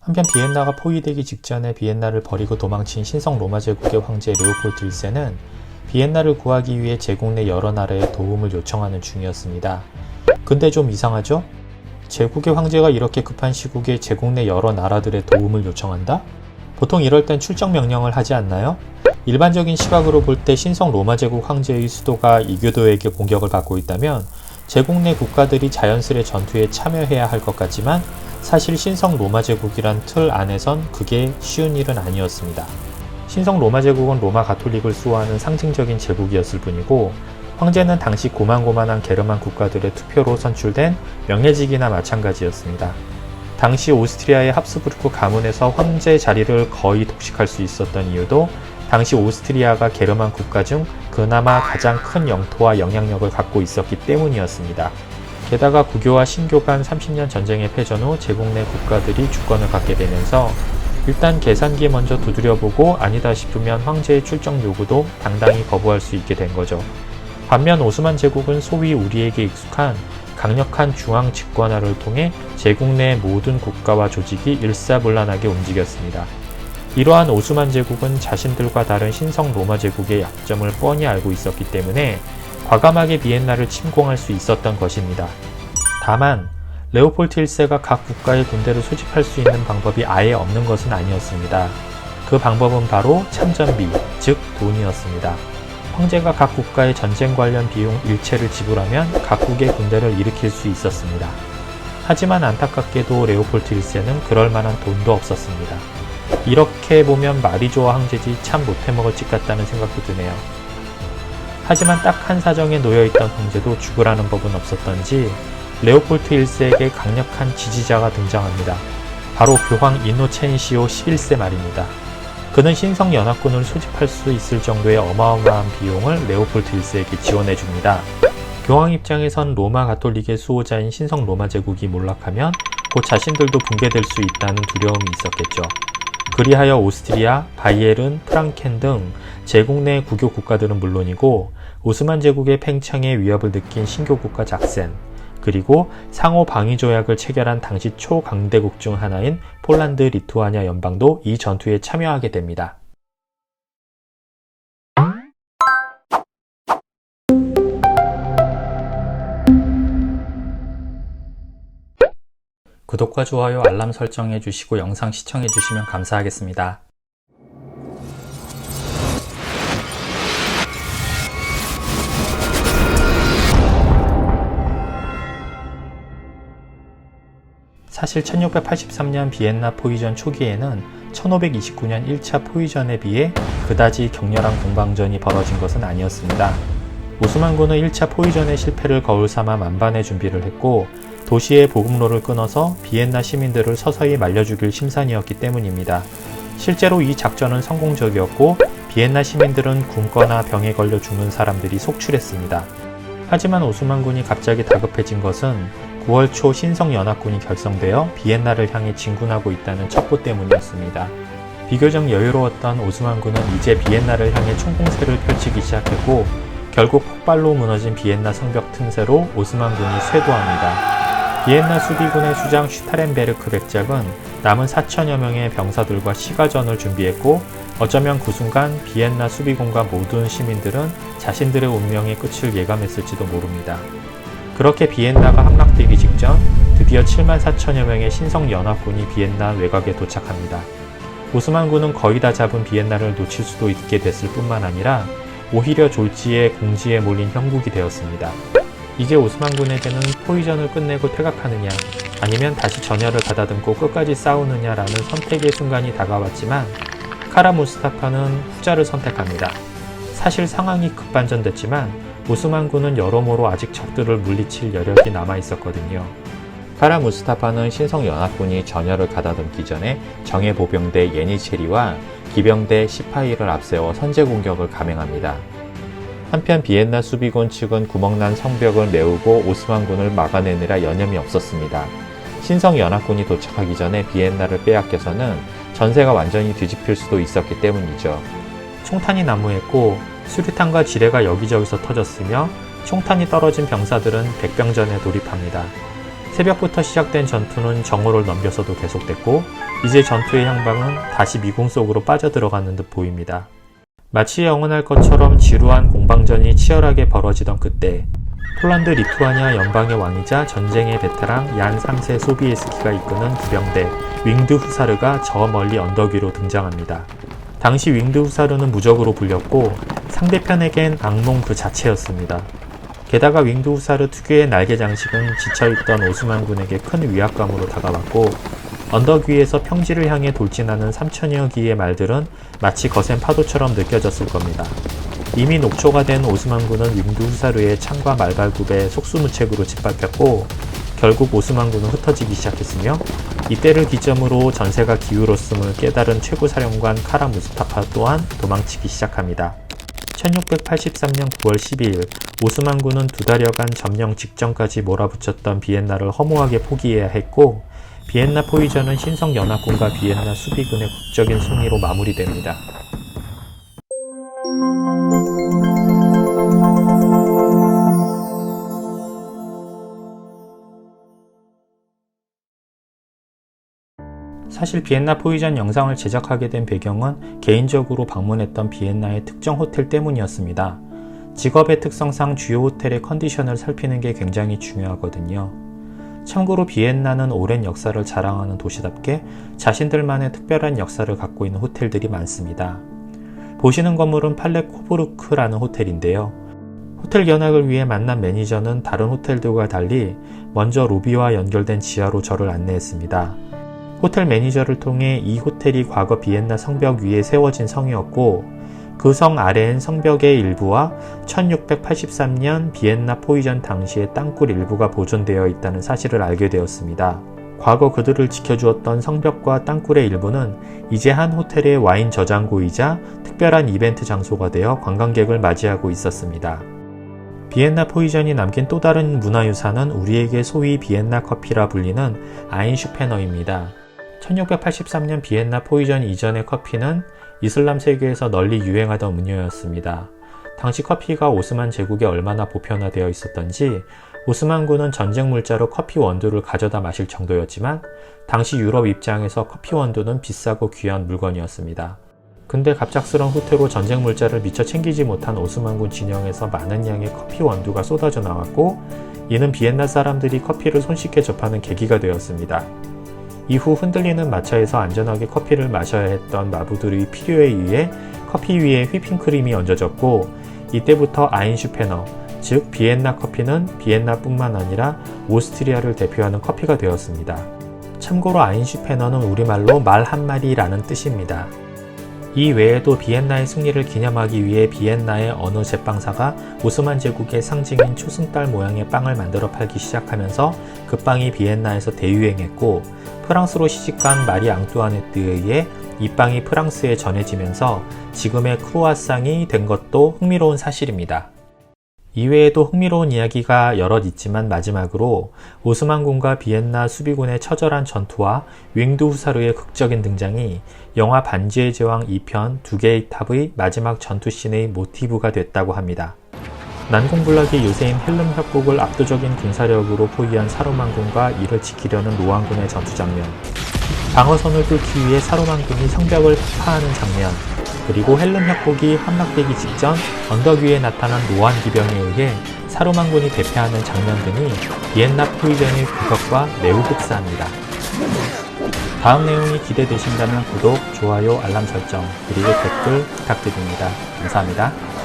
한편 비엔나가 포위되기 직전에 비엔나를 버리고 도망친 신성 로마 제국의 황제 레오폴드 1세는 비엔나를 구하기 위해 제국 내 여러 나라에 도움을 요청하는 중이었습니다. 근데 좀 이상하죠? 제국의 황제가 이렇게 급한 시국에 제국 내 여러 나라들의 도움을 요청한다? 보통 이럴 땐 출정 명령을 하지 않나요? 일반적인 시각으로 볼 때 신성 로마 제국 황제의 수도가 이교도에게 공격을 받고 있다면 제국 내 국가들이 자연스레 전투에 참여해야 할 것 같지만 사실 신성 로마 제국이란 틀 안에선 그게 쉬운 일은 아니었습니다. 신성 로마 제국은 로마 가톨릭을 수호하는 상징적인 제국이었을 뿐이고 황제는 당시 고만고만한 게르만 국가들의 투표로 선출된 명예직이나 마찬가지였습니다. 당시 오스트리아의 합스부르크 가문에서 황제 자리를 거의 독식할 수 있었던 이유도 당시 오스트리아가 게르만 국가 중 그나마 가장 큰 영토와 영향력을 갖고 있었기 때문이었습니다. 게다가 구교와 신교 간 30년 전쟁의 패전 후 제국 내 국가들이 주권을 갖게 되면서 일단 계산기에 먼저 두드려보고 아니다 싶으면 황제의 출정 요구도 당당히 거부할 수 있게 된 거죠. 반면 오스만 제국은 소위 우리에게 익숙한 강력한 중앙 집권화를 통해 제국 내 모든 국가와 조직이 일사불란하게 움직였습니다. 이러한 오스만 제국은 자신들과 다른 신성 로마 제국의 약점을 뻔히 알고 있었기 때문에 과감하게 비엔나를 침공할 수 있었던 것입니다. 다만 레오폴드 1세가 각 국가의 군대를 소집할 수 있는 방법이 아예 없는 것은 아니었습니다. 그 방법은 바로 참전비, 즉 돈이었습니다. 황제가 각 국가의 전쟁 관련 비용 일체를 지불하면 각국의 군대를 일으킬 수 있었습니다. 하지만 안타깝게도 레오폴드 1세는 그럴 만한 돈도 없었습니다. 이렇게 보면 마리조아 황제지 참 못해먹을 짓 같다는 생각도 드네요. 하지만 딱 한 사정에 놓여있던 황제도 죽으라는 법은 없었던지 레오폴드 1세에게 강력한 지지자가 등장합니다. 바로 교황 이노첸시오 11세 말입니다. 그는 신성연합군을 소집할 수 있을 정도의 어마어마한 비용을 레오폴드 1세에게 지원해줍니다. 교황 입장에선 로마 가톨릭의 수호자인 신성 로마 제국이 몰락하면 곧 자신들도 붕괴될 수 있다는 두려움이 있었겠죠. 그리하여 오스트리아, 바이에른, 프랑켄 등 제국 내 구교 국가들은 물론이고 오스만 제국의 팽창에 위협을 느낀 신교 국가 작센, 그리고 상호 방위 조약을 체결한 당시 초강대국 중 하나인 폴란드 리투아니아 연방도 이 전투에 참여하게 됩니다. 구독과 좋아요, 알람 설정해 주시고 영상 시청해 주시면 감사하겠습니다. 사실 1683년 비엔나 포위전 초기에는 1529년 1차 포위전에 비해 그다지 격렬한 공방전이 벌어진 것은 아니었습니다. 오스만군은 1차 포위전의 실패를 거울 삼아 만반의 준비를 했고 도시의 보급로를 끊어서 비엔나 시민들을 서서히 말려 죽일 심산이었기 때문입니다. 실제로 이 작전은 성공적이었고 비엔나 시민들은 굶거나 병에 걸려 죽는 사람들이 속출했습니다. 하지만 오스만군이 갑자기 다급해진 것은 9월 초 신성연합군이 결성되어 비엔나를 향해 진군하고 있다는 첩보 때문이었습니다. 비교적 여유로웠던 오스만군은 이제 비엔나를 향해 총공세를 펼치기 시작했고 결국 폭발로 무너진 비엔나 성벽 틈새로 오스만군이 쇄도합니다. 비엔나 수비군의 수장 슈타렌베르크 백작은 남은 4천여 명의 병사들과 시가전을 준비했고 어쩌면 그 순간 비엔나 수비군과 모든 시민들은 자신들의 운명의 끝을 예감했을지도 모릅니다. 그렇게 비엔나가 함락되기 직전 드디어 7만 4천여 명의 신성연합군이 비엔나 외곽에 도착합니다. 오스만군은 거의 다 잡은 비엔나를 놓칠 수도 있게 됐을 뿐만 아니라 오히려 졸지에 궁지에 몰린 형국이 되었습니다. 이제 오스만군에게는 포위전을 끝내고 퇴각하느냐 아니면 다시 전열을 가다듬고 끝까지 싸우느냐라는 선택의 순간이 다가왔지만 카라 무스타파는 후자를 선택합니다. 사실 상황이 급반전됐지만 오스만군은 여러모로 아직 적들을 물리칠 여력이 남아있었거든요. 카라 무스타파는 신성연합군이 전열을 가다듬기 전에 정예 보병대 예니체리와 기병대 시파이를 앞세워 선제 공격을 감행합니다. 한편 비엔나 수비군 측은 구멍난 성벽을 메우고 오스만군을 막아내느라 여념이 없었습니다. 신성연합군이 도착하기 전에 비엔나를 빼앗겨서는 전세가 완전히 뒤집힐 수도 있었기 때문이죠. 총탄이 난무했고 수류탄과 지뢰가 여기저기서 터졌으며 총탄이 떨어진 병사들은 백병전에 돌입합니다. 새벽부터 시작된 전투는 정오를 넘겨서도 계속됐고 이제 전투의 향방은 다시 미궁 속으로 빠져들어가는 듯 보입니다. 마치 영원할 것처럼 지루한 공방전이 치열하게 벌어지던 그때 폴란드 리투아니아 연방의 왕이자 전쟁의 베테랑 얀 3세 소비에스키가 이끄는 기병대 윙드 후사르가 저 멀리 언덕 위로 등장합니다. 당시 윙드 후사르는 무적으로 불렸고 상대편에겐 악몽 그 자체였습니다. 게다가 윙드 후사르 특유의 날개 장식은 지쳐있던 오스만군에게 큰 위압감으로 다가왔고 언덕 위에서 평지를 향해 돌진하는 3천여 기의 말들은 마치 거센 파도처럼 느껴졌을 겁니다. 이미 녹초가 된 오스만군은 윙드 후사르의 창과 말발굽에 속수무책으로 짓밟혔고 결국 오스만군은 흩어지기 시작했으며 이때를 기점으로 전세가 기울었음을 깨달은 최고사령관 카라 무스타파 또한 도망치기 시작합니다. 1683년 9월 12일 오스만군은 2달여간 점령 직전까지 몰아붙였던 비엔나를 허무하게 포기해야 했고 비엔나 포위전은 신성연합군과 비엔나 수비군의 국적인 승리로 마무리됩니다. 사실 비엔나 포위전 영상을 제작하게 된 배경은 개인적으로 방문했던 비엔나의 특정 호텔 때문이었습니다. 직업의 특성상 주요 호텔의 컨디션을 살피는 게 굉장히 중요하거든요. 참고로 비엔나는 오랜 역사를 자랑하는 도시답게 자신들만의 특별한 역사를 갖고 있는 호텔들이 많습니다. 보시는 건물은 팔레 코브루크라는 호텔인데요. 호텔 견학을 위해 만난 매니저는 다른 호텔들과 달리 먼저 로비와 연결된 지하로 저를 안내했습니다. 호텔 매니저를 통해 이 호텔이 과거 비엔나 성벽 위에 세워진 성이었고 그 성 아래엔 성벽의 일부와 1683년 비엔나 포위전 당시의 땅굴 일부가 보존되어 있다는 사실을 알게 되었습니다. 과거 그들을 지켜주었던 성벽과 땅굴의 일부는 이제 한 호텔의 와인 저장고이자 특별한 이벤트 장소가 되어 관광객을 맞이하고 있었습니다. 비엔나 포위전이 남긴 또 다른 문화유산은 우리에게 소위 비엔나 커피라 불리는 아인슈페너입니다. 1683년 비엔나 포위전 이전의 커피는 이슬람 세계에서 널리 유행하던 음료였습니다. 당시 커피가 오스만 제국에 얼마나 보편화되어 있었던지 오스만군은 전쟁 물자로 커피 원두를 가져다 마실 정도였지만 당시 유럽 입장에서 커피 원두는 비싸고 귀한 물건이었습니다. 근데 갑작스런 후퇴로 전쟁 물자를 미처 챙기지 못한 오스만군 진영에서 많은 양의 커피 원두가 쏟아져 나왔고 이는 비엔나 사람들이 커피를 손쉽게 접하는 계기가 되었습니다. 이후 흔들리는 마차에서 안전하게 커피를 마셔야 했던 마부들의 필요에 의해 커피 위에 휘핑크림이 얹어졌고 이때부터 아인슈페너, 즉 비엔나 커피는 비엔나뿐만 아니라 오스트리아를 대표하는 커피가 되었습니다. 참고로 아인슈페너는 우리말로 말 한마리라는 뜻입니다. 이 외에도 비엔나의 승리를 기념하기 위해 비엔나의 어느 제빵사가 오스만 제국의 상징인 초승달 모양의 빵을 만들어 팔기 시작하면서 그 빵이 비엔나에서 대유행했고 프랑스로 시집간 마리 앙뚜아네트에 의해 이 빵이 프랑스에 전해지면서 지금의 크루아상이 된 것도 흥미로운 사실입니다. 이외에도 흥미로운 이야기가 여럿 있지만 마지막으로 오스만군과 비엔나 수비군의 처절한 전투와 윙드 후사르의 극적인 등장이 영화 반지의 제왕 2편 두 개의 탑의 마지막 전투씬의 모티브가 됐다고 합니다. 난공불락의 요새인 헬름 협곡을 압도적인 군사력으로 포위한 사로만군과 이를 지키려는 노안군의 전투 장면, 방어선을 뚫기 위해 사로만군이 성벽을 폭파하는 장면, 그리고 헬름 협곡이 함락되기 직전 언덕 위에 나타난 노안 기병에 의해 사로만군이 대패하는 장면 등이 비엔나 포위전의 그것과 매우 흡사합니다. 다음 내용이 기대되신다면 구독, 좋아요, 알람 설정, 그리고 댓글 부탁드립니다. 감사합니다.